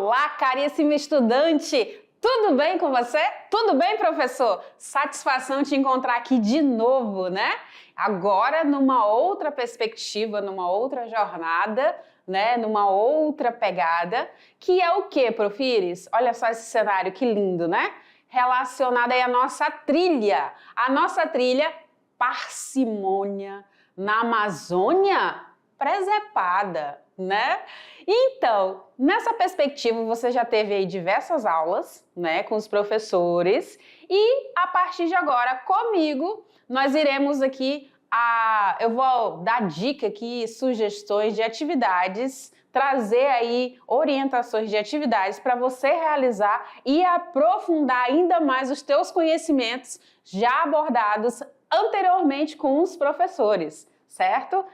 Olá, caríssimo estudante! Tudo bem com você? Tudo bem, professor? Satisfação te encontrar aqui de novo, né? Agora numa outra perspectiva, numa outra jornada, né? Numa outra pegada, que é o quê, Profires? Olha só esse cenário, que lindo, né? Relacionada aí à nossa trilha. A nossa trilha, parcimônia na Amazônia presepada, né? Então, nessa perspectiva, você já teve aí diversas aulas, né, com os professores e a partir de agora, comigo, nós iremos aqui, eu vou dar dica aqui, sugestões de atividades, trazer aí orientações de atividades para você realizar e aprofundar ainda mais os teus conhecimentos já abordados anteriormente com os professores, certo?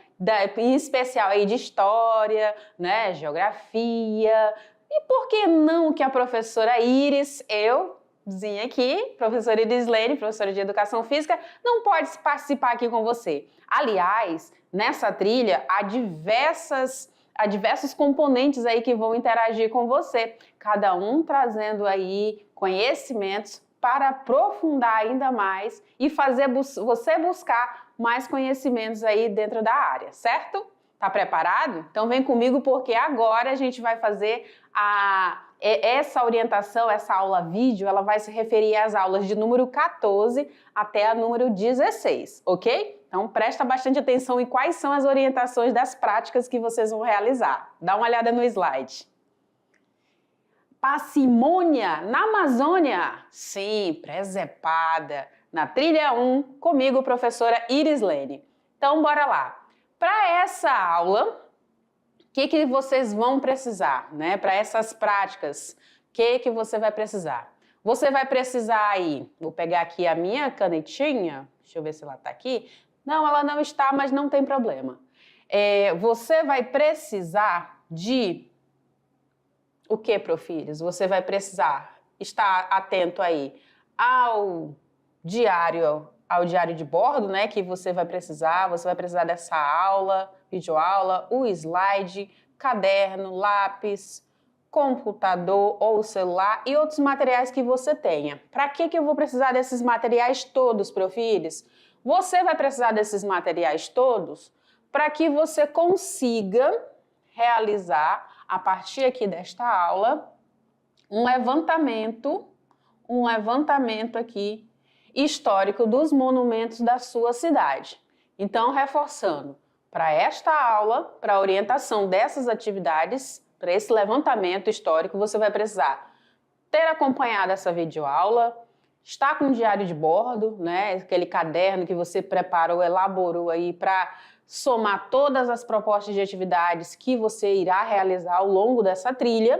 Em especial aí de história, né, geografia, e por que não que a professora Iris, euzinha aqui, professora Iris Lene, professora de Educação Física, não pode participar aqui com você. Aliás, nessa trilha há diversos componentes aí que vão interagir com você, cada um trazendo aí conhecimentos para aprofundar ainda mais e fazer você buscar mais conhecimentos aí dentro da área, certo? Tá preparado? Então vem comigo porque agora a gente vai fazer essa orientação, essa aula vídeo, ela vai se referir às aulas de número 14 até a número 16, ok? Então presta bastante atenção em quais são as orientações das práticas que vocês vão realizar. Dá uma olhada no slide. Parcimônia na Amazônia? Sim, presepada. Na trilha 1, comigo, professora Iris Lene. Então, bora lá. Para essa aula, o que vocês vão precisar, né? Para essas práticas, o que você vai precisar? Você vai precisar aí, vou pegar aqui a minha canetinha, deixa eu ver se ela está aqui. Não, ela não está, mas não tem problema. Você vai precisar de o que, Profires? Você vai precisar estar atento aí ao diário de bordo, né, que você vai precisar dessa aula, videoaula, o slide, caderno, lápis, computador ou celular e outros materiais que você tenha. Para que eu vou precisar desses materiais todos, Profires? Você vai precisar desses materiais todos para que você consiga realizar, a partir aqui desta aula, um levantamento aqui histórico dos monumentos da sua cidade. Então, reforçando, para esta aula, para a orientação dessas atividades, para esse levantamento histórico, você vai precisar ter acompanhado essa videoaula, estar com o diário de bordo, né, aquele caderno que você preparou, elaborou aí para somar todas as propostas de atividades que você irá realizar ao longo dessa trilha.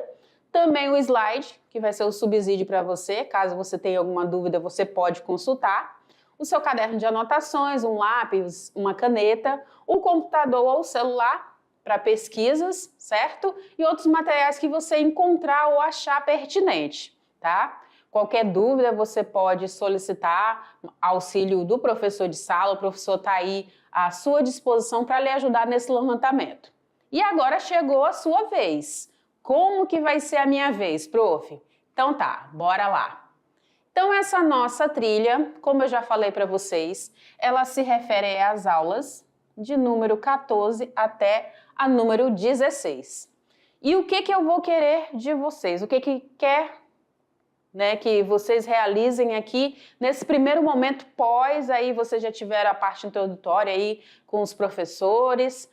Também o slide, que vai ser o subsídio para você, caso você tenha alguma dúvida, você pode consultar. O seu caderno de anotações, um lápis, uma caneta, o computador ou o celular para pesquisas, certo? E outros materiais que você encontrar ou achar pertinente, tá? Qualquer dúvida, você pode solicitar auxílio do professor de sala, o professor está aí à sua disposição para lhe ajudar nesse levantamento. E agora chegou a sua vez. Como que vai ser a minha vez, prof? Então tá, bora lá. Então essa nossa trilha, como eu já falei para vocês, ela se refere às aulas de número 14 até a número 16. E o que eu vou querer de vocês? O que quer, né, que vocês realizem aqui nesse primeiro momento pós, aí vocês já tiveram a parte introdutória aí com os professores,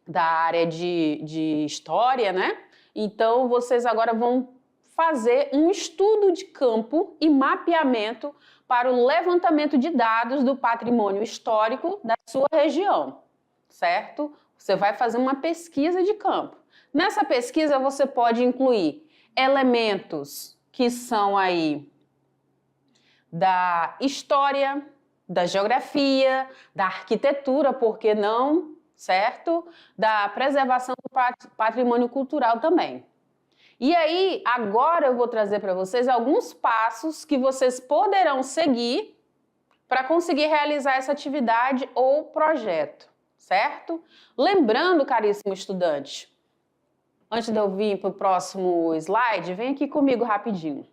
da área de história, né? Então, vocês agora vão fazer um estudo de campo e mapeamento para o levantamento de dados do patrimônio histórico da sua região, certo? Você vai fazer uma pesquisa de campo. Nessa pesquisa, você pode incluir elementos que são aí da história, da geografia, da arquitetura, por que não? Certo? Da preservação do patrimônio cultural também. E aí, agora eu vou trazer para vocês alguns passos que vocês poderão seguir para conseguir realizar essa atividade ou projeto, certo? Lembrando, caríssimo estudante, antes de eu vir para o próximo slide, vem aqui comigo rapidinho.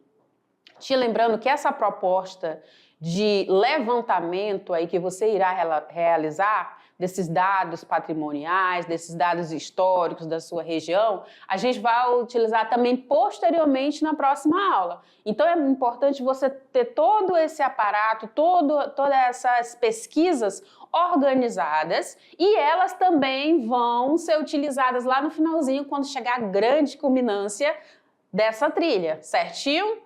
Te lembrando que essa proposta de levantamento aí que você irá realizar desses dados patrimoniais, desses dados históricos da sua região, a gente vai utilizar também posteriormente na próxima aula. Então é importante você ter todo esse aparato, todas essas pesquisas organizadas e elas também vão ser utilizadas lá no finalzinho quando chegar a grande culminância dessa trilha, certinho?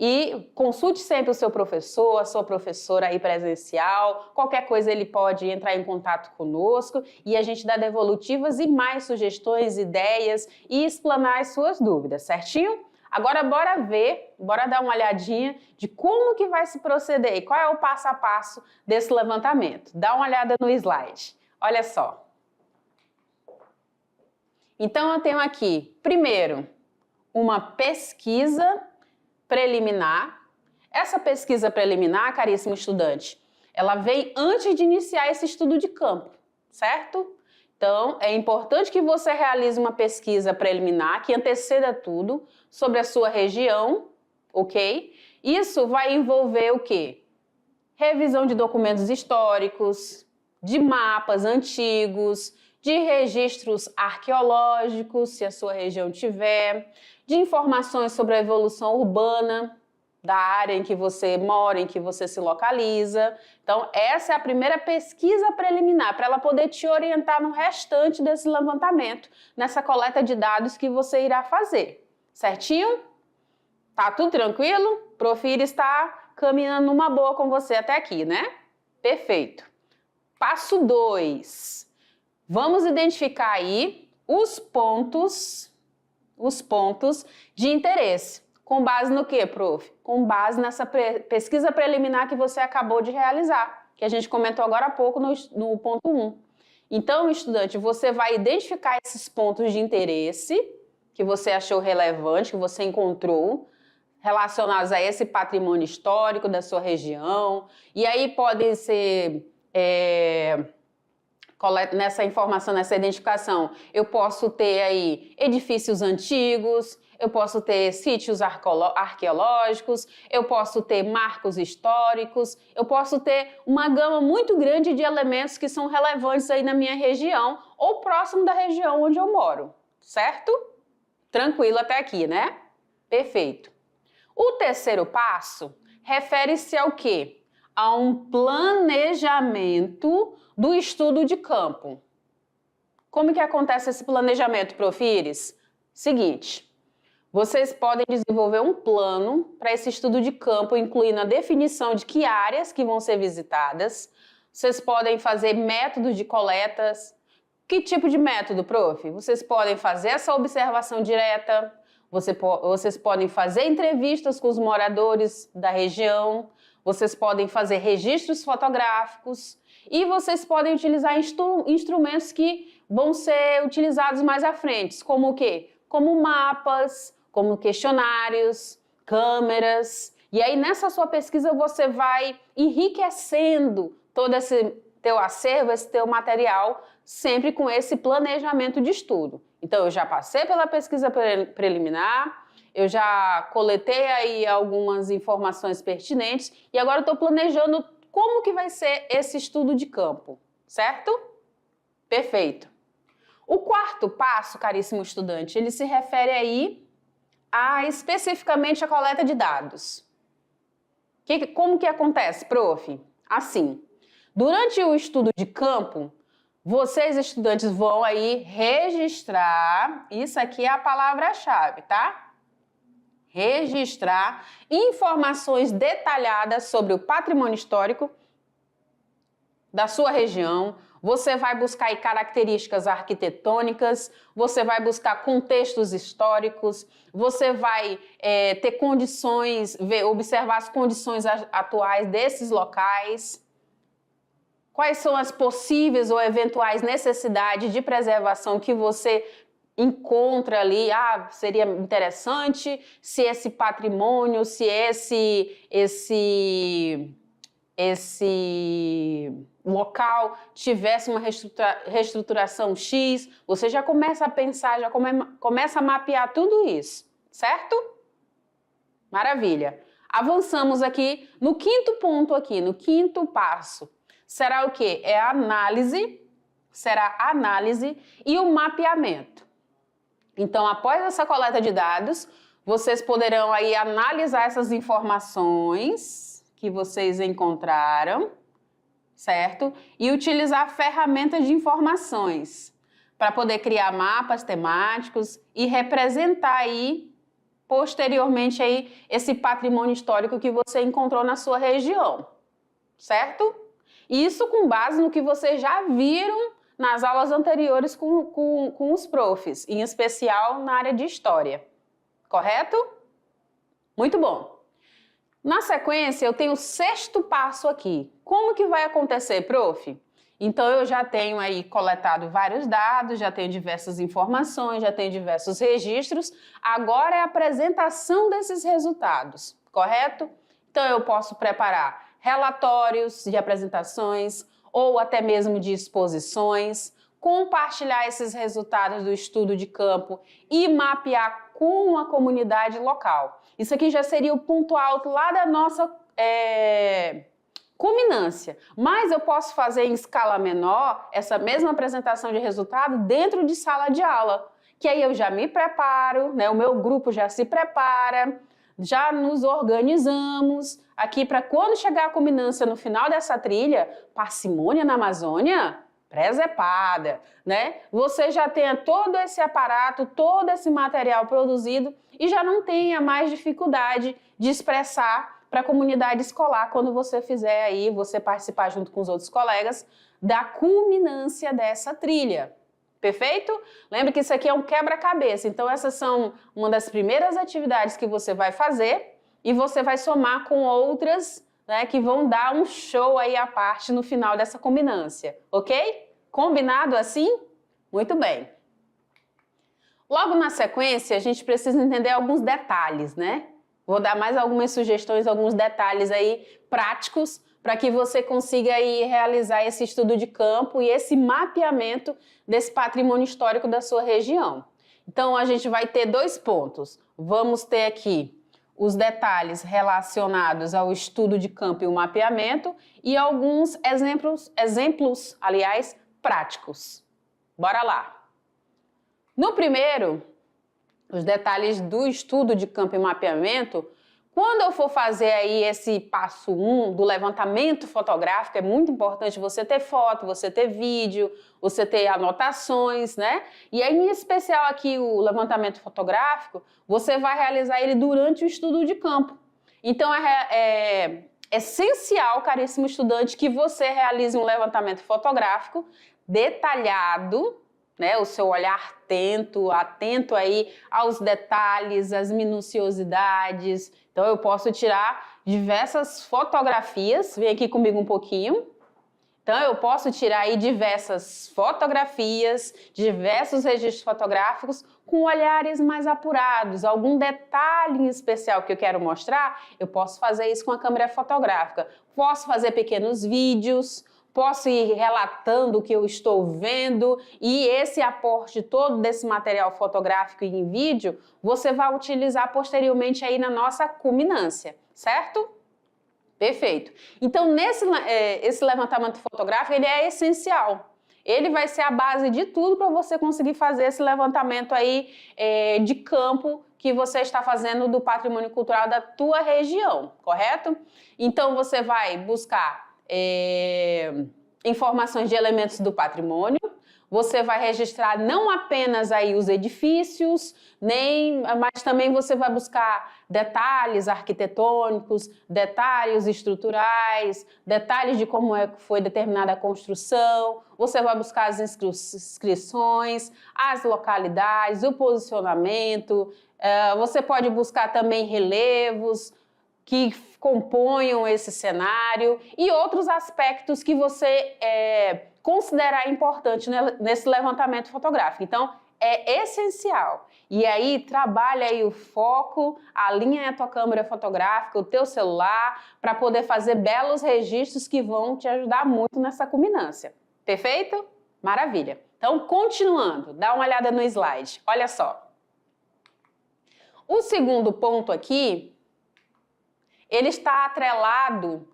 E consulte sempre o seu professor, a sua professora aí presencial, qualquer coisa ele pode entrar em contato conosco e a gente dá devolutivas e mais sugestões, ideias e explanar as suas dúvidas, certinho? Agora bora dar uma olhadinha de como que vai se proceder e qual é o passo a passo desse levantamento. Dá uma olhada no slide, olha só. Então eu tenho aqui, primeiro, uma pesquisa preliminar. Essa pesquisa preliminar, caríssimo estudante, ela vem antes de iniciar esse estudo de campo, certo? Então, é importante que você realize uma pesquisa preliminar que anteceda tudo sobre a sua região, ok? Isso vai envolver o quê? Revisão de documentos históricos, de mapas antigos, de registros arqueológicos, se a sua região tiver, de informações sobre a evolução urbana da área em que você mora, em que você se localiza. Então, essa é a primeira pesquisa preliminar, para ela poder te orientar no restante desse levantamento, nessa coleta de dados que você irá fazer. Certinho? Tá tudo tranquilo? Profira está caminhando numa boa com você até aqui, né? Perfeito. Passo 2. Vamos identificar aí os pontos de interesse. Com base no quê, prof? Com base nessa pesquisa preliminar que você acabou de realizar, que a gente comentou agora há pouco no ponto 1. Então, estudante, você vai identificar esses pontos de interesse que você achou relevante, que você encontrou, relacionados a esse patrimônio histórico da sua região. E aí podem ser... nessa informação, nessa identificação, eu posso ter aí edifícios antigos, eu posso ter sítios arqueológicos, eu posso ter marcos históricos, eu posso ter uma gama muito grande de elementos que são relevantes aí na minha região ou próximo da região onde eu moro, certo? Tranquilo até aqui, né? Perfeito. O terceiro passo refere-se ao quê? A um planejamento do estudo de campo. Como que acontece esse planejamento, profires? Seguinte, vocês podem desenvolver um plano para esse estudo de campo, incluindo a definição de que áreas que vão ser visitadas. Vocês podem fazer métodos de coletas. Que tipo de método, prof? Vocês podem fazer essa observação direta, vocês podem fazer entrevistas com os moradores da região, vocês podem fazer registros fotográficos e vocês podem utilizar instrumentos que vão ser utilizados mais à frente, como o quê? Como mapas, como questionários, câmeras. E aí nessa sua pesquisa você vai enriquecendo todo esse teu acervo, esse teu material, sempre com esse planejamento de estudo. Então eu já passei pela pesquisa preliminar, eu já coletei aí algumas informações pertinentes e agora estou planejando como que vai ser esse estudo de campo, certo? Perfeito. O quarto passo, caríssimo estudante, ele se refere aí especificamente a coleta de dados. Como que acontece, prof? Assim, durante o estudo de campo, vocês estudantes vão aí registrar, isso aqui é a palavra-chave, tá? Registrar informações detalhadas sobre o patrimônio histórico da sua região. Você vai buscar aí características arquitetônicas, você vai buscar contextos históricos, você vai ter condições, observar as condições atuais desses locais. Quais são as possíveis ou eventuais necessidades de preservação que você encontra ali? Seria interessante se esse patrimônio, se esse local tivesse uma reestruturação X, você já começa a pensar, já começa a mapear tudo isso, certo? Maravilha. Avançamos aqui no quinto ponto aqui, no quinto passo. Será o quê? É a análise, será a análise e o mapeamento. Então, após essa coleta de dados, vocês poderão aí analisar essas informações que vocês encontraram, certo? E utilizar ferramentas de informações para poder criar mapas temáticos e representar aí posteriormente aí esse patrimônio histórico que você encontrou na sua região, certo? Isso com base no que vocês já viram nas aulas anteriores com os profs, em especial na área de história, correto? Muito bom. Na sequência, eu tenho o sexto passo aqui. Como que vai acontecer, prof? Então, eu já tenho aí coletado vários dados, já tenho diversas informações, já tenho diversos registros. Agora é a apresentação desses resultados, correto? Então, eu posso preparar relatórios de apresentações ou até mesmo de exposições, compartilhar esses resultados do estudo de campo e mapear com a comunidade local. Isso aqui já seria o ponto alto lá da nossa culminância, mas eu posso fazer em escala menor essa mesma apresentação de resultado dentro de sala de aula, que aí eu já me preparo, né? O meu grupo já se prepara, já nos organizamos aqui para quando chegar a culminância no final dessa trilha, Parcimônia na Amazônia, presepada, né? Você já tenha todo esse aparato, todo esse material produzido e já não tenha mais dificuldade de expressar para a comunidade escolar quando você fizer aí, você participar junto com os outros colegas da culminância dessa trilha. Perfeito? Lembre que isso aqui é um quebra-cabeça, então essas são uma das primeiras atividades que você vai fazer e você vai somar com outras, né, que vão dar um show aí à parte no final dessa culminância, ok? Combinado assim? Muito bem. Logo na sequência, a gente precisa entender alguns detalhes, né? Vou dar mais algumas sugestões, alguns detalhes aí práticos para que você consiga aí realizar esse estudo de campo e esse mapeamento desse patrimônio histórico da sua região. Então, a gente vai ter dois pontos. Vamos ter aqui os detalhes relacionados ao estudo de campo e o mapeamento e alguns exemplos, aliás, práticos. Bora lá! No primeiro, os detalhes do estudo de campo e mapeamento, quando eu for fazer aí esse passo 1 do levantamento fotográfico, é muito importante você ter foto, você ter vídeo, você ter anotações, né? E aí, em especial aqui o levantamento fotográfico, você vai realizar ele durante o estudo de campo. Então, é essencial, caríssimo estudante, que você realize um levantamento fotográfico detalhado, né, o seu olhar atento aí aos detalhes, às minuciosidades. Então, eu posso tirar diversas fotografias. Vem aqui comigo um pouquinho. Então, eu posso tirar aí diversas fotografias, diversos registros fotográficos com olhares mais apurados. Algum detalhe em especial que eu quero mostrar, eu posso fazer isso com a câmera fotográfica. Posso fazer pequenos vídeos, posso ir relatando o que eu estou vendo e esse aporte todo desse material fotográfico e em vídeo, você vai utilizar posteriormente aí na nossa culminância, certo? Perfeito. Então, esse levantamento fotográfico, ele é essencial. Ele vai ser a base de tudo para você conseguir fazer esse levantamento aí de campo que você está fazendo do patrimônio cultural da tua região, correto? Então, você vai buscar informações de elementos do patrimônio, você vai registrar não apenas aí os edifícios, mas também você vai buscar detalhes arquitetônicos, detalhes estruturais, detalhes de como foi determinada a construção, você vai buscar as inscrições, as localidades, o posicionamento, você pode buscar também relevos que componham esse cenário e outros aspectos que você considerar importante nesse levantamento fotográfico. Então, é essencial. E aí, trabalha aí o foco, alinha a tua câmera fotográfica, o teu celular, para poder fazer belos registros que vão te ajudar muito nessa culminância. Perfeito? Maravilha. Então, continuando, dá uma olhada no slide. Olha só. O segundo ponto aqui, ele está atrelado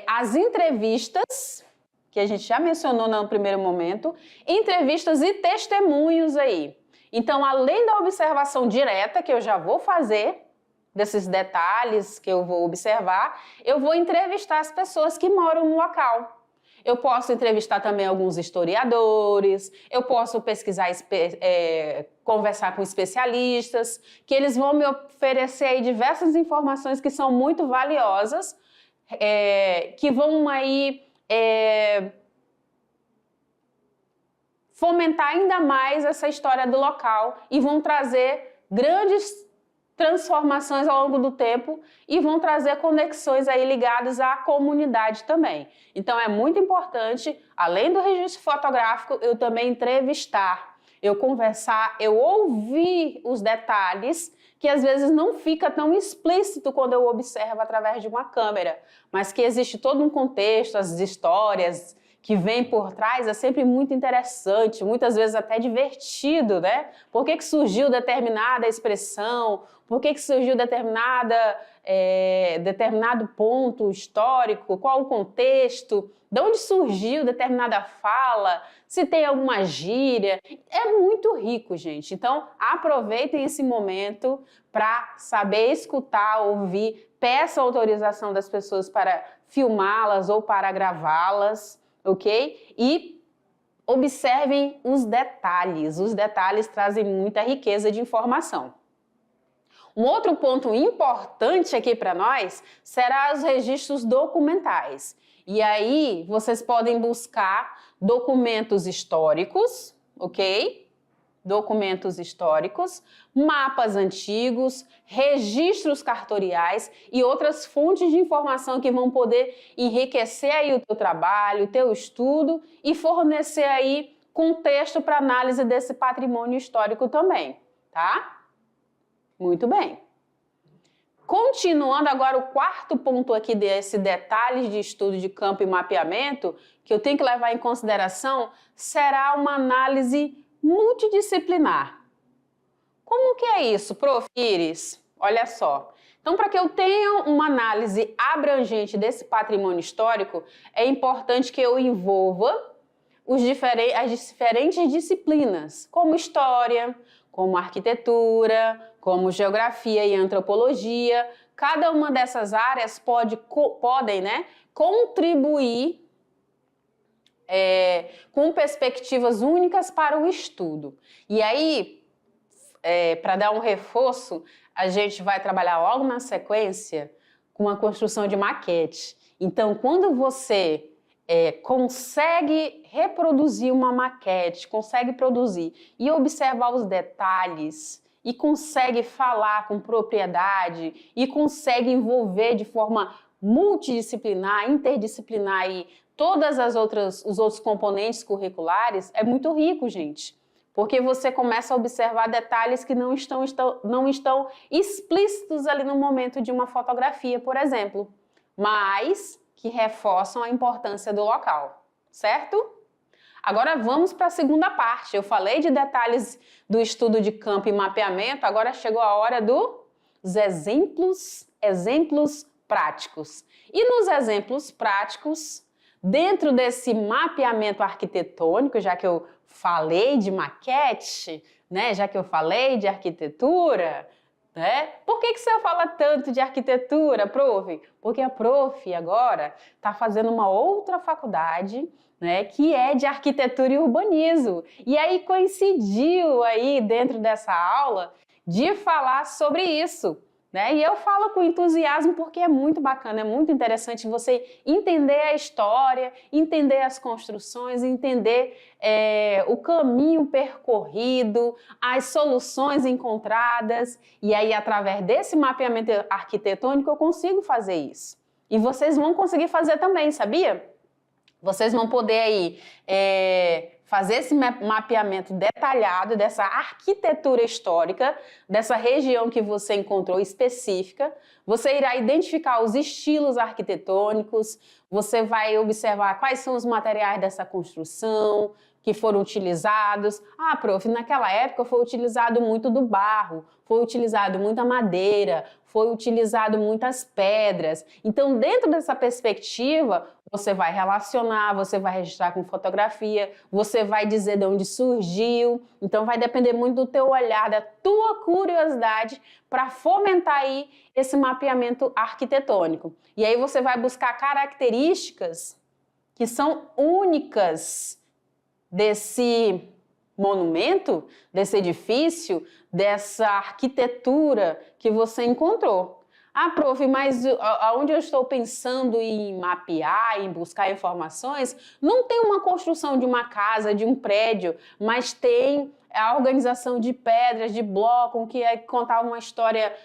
às entrevistas, que a gente já mencionou no primeiro momento, entrevistas e testemunhos aí. Então, além da observação direta, que eu já vou fazer, desses detalhes que eu vou observar, eu vou entrevistar as pessoas que moram no local. Eu posso entrevistar também alguns historiadores, eu posso pesquisar, conversar com especialistas, que eles vão me oferecer aí diversas informações que são muito valiosas, que vão aí fomentar ainda mais essa história do local e vão trazer grandes transformações ao longo do tempo e vão trazer conexões aí ligadas à comunidade também. Então é muito importante, além do registro fotográfico, eu também entrevistar, eu conversar, eu ouvir os detalhes que às vezes não fica tão explícito quando eu observo através de uma câmera, mas que existe todo um contexto, as histórias que vem por trás é sempre muito interessante, muitas vezes até divertido, né? Por que surgiu determinada expressão? Por que surgiu determinado ponto histórico? Qual o contexto? De onde surgiu determinada fala? Se tem alguma gíria? É muito rico, gente. Então, aproveitem esse momento para saber escutar, ouvir, peça autorização das pessoas para filmá-las ou para gravá-las. Ok? E observem os detalhes trazem muita riqueza de informação. Um outro ponto importante aqui para nós será os registros documentais. E aí vocês podem buscar documentos históricos, ok? Documentos históricos, mapas antigos, registros cartoriais e outras fontes de informação que vão poder enriquecer aí o teu trabalho, o teu estudo e fornecer aí contexto para análise desse patrimônio histórico também, tá? Muito bem. Continuando agora o quarto ponto aqui desse detalhes de estudo de campo e mapeamento, que eu tenho que levar em consideração, será uma análise multidisciplinar. Como que é isso, Prof. Iris? Olha só. Então, para que eu tenha uma análise abrangente desse patrimônio histórico, é importante que eu envolva as diferentes disciplinas, como história, como arquitetura, como geografia e antropologia. Cada uma dessas áreas podem contribuir com perspectivas únicas para o estudo. E aí, para dar um reforço, a gente vai trabalhar logo na sequência com a construção de maquete. Então, quando você consegue reproduzir uma maquete, consegue produzir e observar os detalhes, e consegue falar com propriedade, e consegue envolver de forma multidisciplinar, interdisciplinar e todas os outros componentes curriculares, é muito rico, gente. Porque você começa a observar detalhes que não estão explícitos ali no momento de uma fotografia, por exemplo, mas que reforçam a importância do local, certo? Agora vamos para a segunda parte. Eu falei de detalhes do estudo de campo e mapeamento, agora chegou a hora dos exemplos práticos. E nos exemplos práticos, dentro desse mapeamento arquitetônico, já que eu falei de maquete, né? Já que eu falei de arquitetura, né? Por que você fala tanto de arquitetura, prof? Porque a prof agora está fazendo uma outra faculdade, né, que é de arquitetura e urbanismo. E aí coincidiu aí dentro dessa aula de falar sobre isso. Né? E eu falo com entusiasmo porque é muito bacana, é muito interessante você entender a história, entender as construções, entender o caminho percorrido, as soluções encontradas. E aí, através desse mapeamento arquitetônico, eu consigo fazer isso. E vocês vão conseguir fazer também, sabia? Vocês vão poder aí fazer esse mapeamento detalhado dessa arquitetura histórica, dessa região que você encontrou específica. Você irá identificar os estilos arquitetônicos, você vai observar quais são os materiais dessa construção que foram utilizados. Ah, prof, naquela época foi utilizado muito do barro, foi utilizado muita madeira, foi utilizado muitas pedras. Então, dentro dessa perspectiva, você vai relacionar, você vai registrar com fotografia, você vai dizer de onde surgiu. Então, vai depender muito do teu olhar, da tua curiosidade para fomentar aí esse mapeamento arquitetônico. E aí você vai buscar características que são únicas desse monumento, desse edifício, dessa arquitetura que você encontrou. Ah, prof, mas aonde eu estou pensando em mapear, em buscar informações, não tem uma construção de uma casa, de um prédio, mas tem a organização de pedras, de bloco, que é contar uma história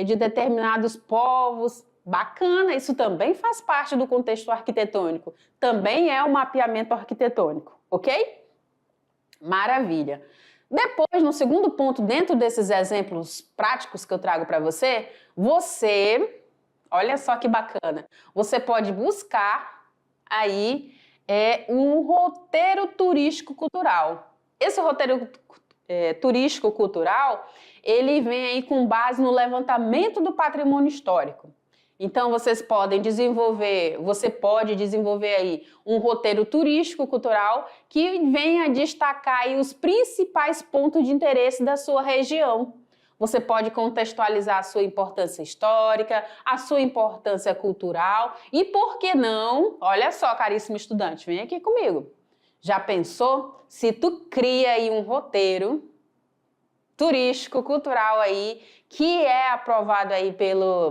de determinados povos. Bacana, isso também faz parte do contexto arquitetônico. Também é um mapeamento arquitetônico, ok? Maravilha. Depois, no segundo ponto, dentro desses exemplos práticos que eu trago para você, olha só que bacana, você pode buscar aí um roteiro turístico-cultural. Esse roteiro turístico-cultural, ele vem aí com base no levantamento do patrimônio histórico. Então, você pode desenvolver aí um roteiro turístico-cultural que venha destacar aí os principais pontos de interesse da sua região. Você pode contextualizar a sua importância histórica, a sua importância cultural e, por que não, olha só, caríssimo estudante, vem aqui comigo. Já pensou se tu cria aí um roteiro turístico, cultural aí, que é aprovado aí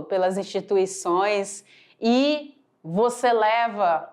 pelas instituições e você leva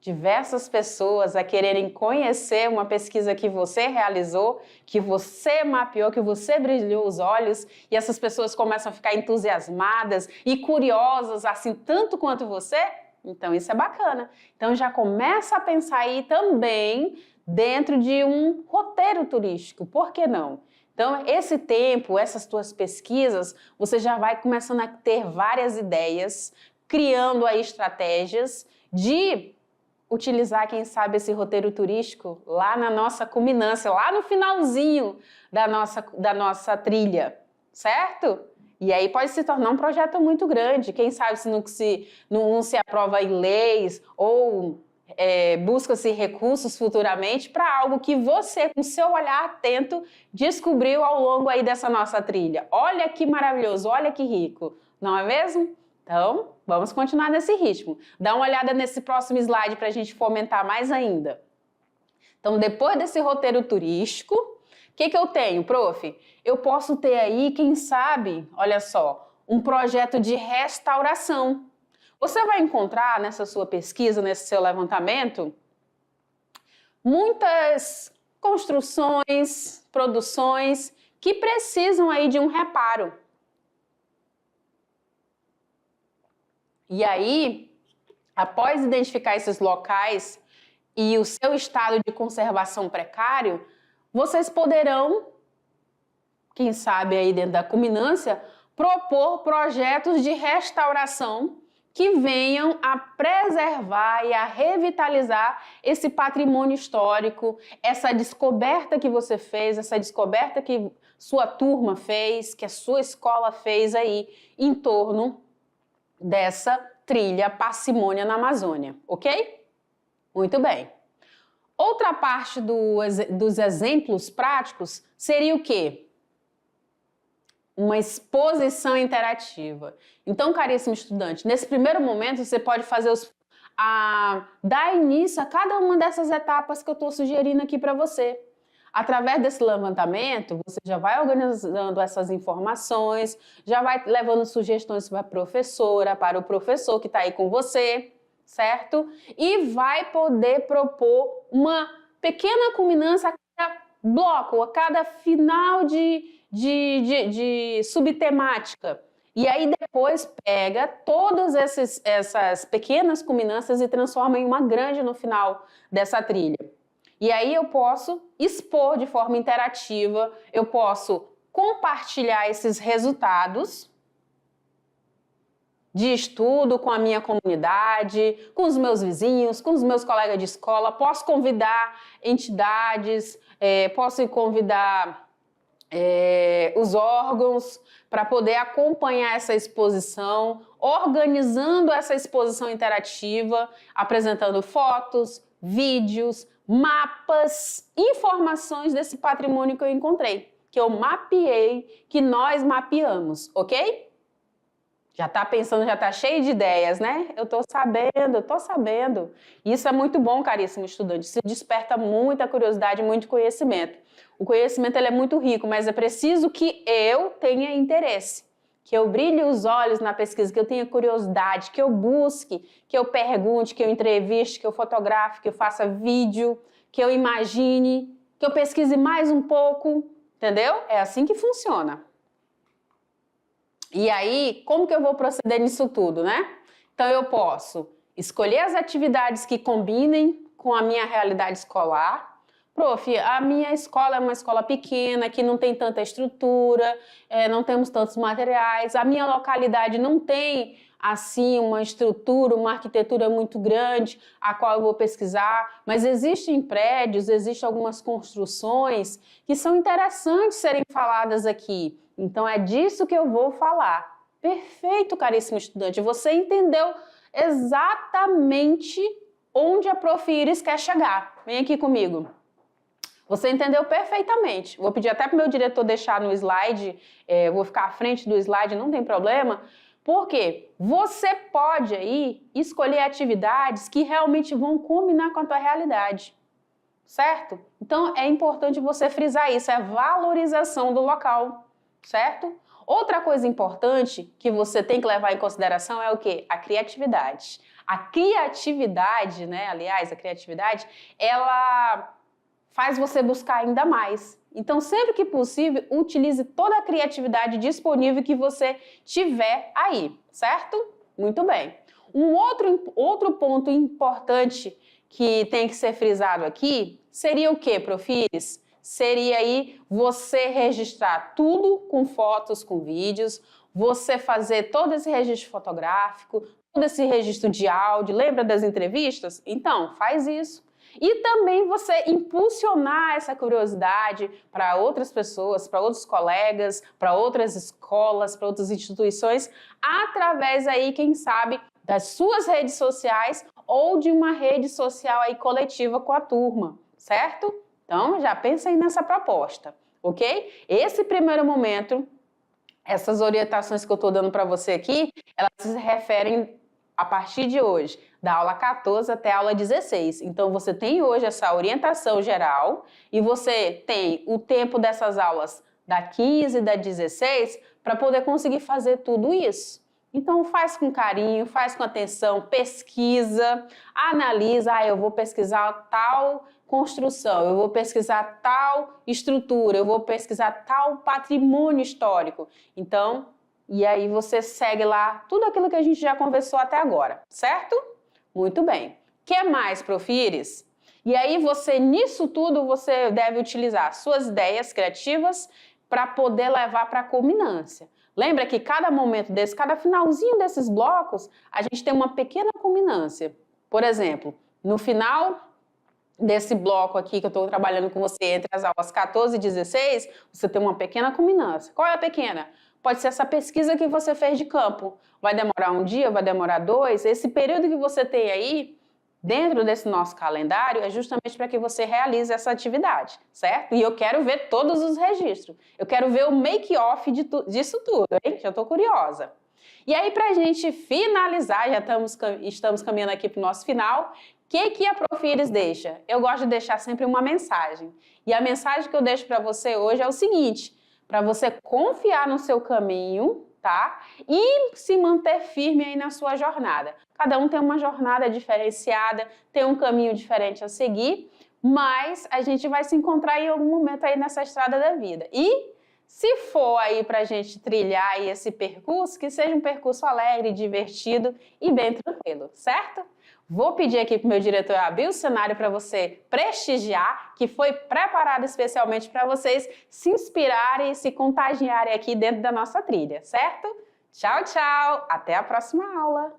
diversas pessoas a quererem conhecer uma pesquisa que você realizou, que você mapeou, que você brilhou os olhos e essas pessoas começam a ficar entusiasmadas e curiosas, assim, tanto quanto você? Então, isso é bacana. Então, já começa a pensar aí também dentro de um roteiro turístico, por que não? Então, esse tempo, essas tuas pesquisas, você já vai começando a ter várias ideias, criando aí estratégias de utilizar, quem sabe, esse roteiro turístico lá na nossa culminância, lá no finalzinho da nossa trilha, certo? E aí pode se tornar um projeto muito grande. Quem sabe se não se aprova em leis ou busca-se recursos futuramente para algo que você, com seu olhar atento, descobriu ao longo aí dessa nossa trilha. Olha que maravilhoso, olha que rico, não é mesmo? Então, vamos continuar nesse ritmo. Dá uma olhada nesse próximo slide para a gente fomentar mais ainda. Então, depois desse roteiro turístico, o que eu tenho, prof? Eu posso ter aí, quem sabe, olha só, um projeto de restauração. Você vai encontrar nessa sua pesquisa, nesse seu levantamento, muitas construções, produções que precisam aí de um reparo. E aí, após identificar esses locais e o seu estado de conservação precário, vocês poderão, quem sabe aí dentro da culminância, propor projetos de restauração que venham a preservar e a revitalizar esse patrimônio histórico, essa descoberta que você fez, essa descoberta que sua turma fez, que a sua escola fez aí em torno dessa trilha Parcimônia na Amazônia, ok? Muito bem. Outra parte dos exemplos práticos seria o quê? Uma exposição interativa. Então, caríssimo estudante, nesse primeiro momento você pode fazer dar início a cada uma dessas etapas que eu estou sugerindo aqui para você. Através desse levantamento, você já vai organizando essas informações, já vai levando sugestões para a professora, para o professor que está aí com você, certo? E vai poder propor uma pequena culminância a cada bloco, a cada final de subtemática. E aí depois pega todas essas pequenas culminâncias e transforma em uma grande no final dessa trilha. E aí eu posso expor de forma interativa, eu posso compartilhar esses resultados de estudo com a minha comunidade, com os meus vizinhos, com os meus colegas de escola, posso convidar entidades, posso convidar os órgãos para poder acompanhar essa exposição, organizando essa exposição interativa, apresentando fotos, vídeos, mapas, informações desse patrimônio que eu encontrei, que eu mapeei, que nós mapeamos, ok? Já está pensando, já está cheio de ideias, né? Eu estou sabendo. Isso é muito bom, caríssimo estudante. Isso desperta muita curiosidade, muito conhecimento. O conhecimento ele é muito rico, mas é preciso que eu tenha interesse, que eu brilhe os olhos na pesquisa, que eu tenha curiosidade, que eu busque, que eu pergunte, que eu entreviste, que eu fotografe, que eu faça vídeo, que eu imagine, que eu pesquise mais um pouco, entendeu? É assim que funciona. E aí, como que eu vou proceder nisso tudo, né? Então, eu posso escolher as atividades que combinem com a minha realidade escolar. Prof, a minha escola é uma escola pequena, que não tem tanta estrutura, não temos tantos materiais, a minha localidade não tem, assim, uma estrutura, uma arquitetura muito grande, a qual eu vou pesquisar, mas existem prédios, existem algumas construções que são interessantes serem faladas aqui. Então, é disso que eu vou falar. Perfeito, caríssimo estudante. Você entendeu exatamente onde a Prof. Iris quer chegar. Vem aqui comigo. Você entendeu perfeitamente. Vou pedir até para o meu diretor deixar no slide, vou ficar à frente do slide, não tem problema. Porque você pode aí escolher atividades que realmente vão combinar com a tua realidade. Certo? Então, é importante você frisar isso, é a valorização do local. Certo? Outra coisa importante que você tem que levar em consideração é o quê? A criatividade. A criatividade, né? Aliás, a criatividade, ela faz você buscar ainda mais. Então, sempre que possível, utilize toda a criatividade disponível que você tiver aí, certo? Muito bem. Um outro ponto importante que tem que ser frisado aqui seria o quê, Prof. Iris? Seria aí você registrar tudo com fotos, com vídeos, você fazer todo esse registro fotográfico, todo esse registro de áudio, lembra das entrevistas? Então, faz isso. E também você impulsionar essa curiosidade para outras pessoas, para outros colegas, para outras escolas, para outras instituições, através aí, quem sabe, das suas redes sociais ou de uma rede social aí coletiva com a turma, certo? Então, já pensa aí nessa proposta, ok? Esse primeiro momento, essas orientações que eu estou dando para você aqui, elas se referem a partir de hoje, da aula 14 até a aula 16. Então, você tem hoje essa orientação geral e você tem o tempo dessas aulas da 15 e da 16 para poder conseguir fazer tudo isso. Então, faz com carinho, faz com atenção, pesquisa, analisa, eu vou pesquisar tal construção, eu vou pesquisar tal estrutura, eu vou pesquisar tal patrimônio histórico. Então, e aí você segue lá tudo aquilo que a gente já conversou até agora, certo? Muito bem. Que mais, Prof. Iris? E aí você, nisso tudo, você deve utilizar suas ideias criativas para poder levar para a culminância. Lembra que cada momento desse, cada finalzinho desses blocos, a gente tem uma pequena culminância. Por exemplo, no final desse bloco aqui que eu estou trabalhando com você, entre as aulas 14 e 16, você tem uma pequena culminância. Qual é a pequena? Pode ser essa pesquisa que você fez de campo. Vai demorar um dia, vai demorar 2. Esse período que você tem aí, dentro desse nosso calendário, é justamente para que você realize essa atividade, certo? E eu quero ver todos os registros. Eu quero ver o make-off disso tudo, hein? Já estou curiosa. E aí, para a gente finalizar, já estamos caminhando aqui para o nosso final, o que a Prof. Iris deixa? Eu gosto de deixar sempre uma mensagem. E a mensagem que eu deixo para você hoje é o seguinte, para você confiar no seu caminho, tá? E se manter firme aí na sua jornada. Cada um tem uma jornada diferenciada, tem um caminho diferente a seguir, mas a gente vai se encontrar em algum momento aí nessa estrada da vida. E Se for aí para a gente trilhar aí esse percurso, que seja um percurso alegre, divertido e bem tranquilo, certo? Vou pedir aqui para o meu diretor abrir o cenário para você prestigiar, que foi preparado especialmente para vocês se inspirarem e se contagiarem aqui dentro da nossa trilha, certo? Tchau, tchau! Até a próxima aula!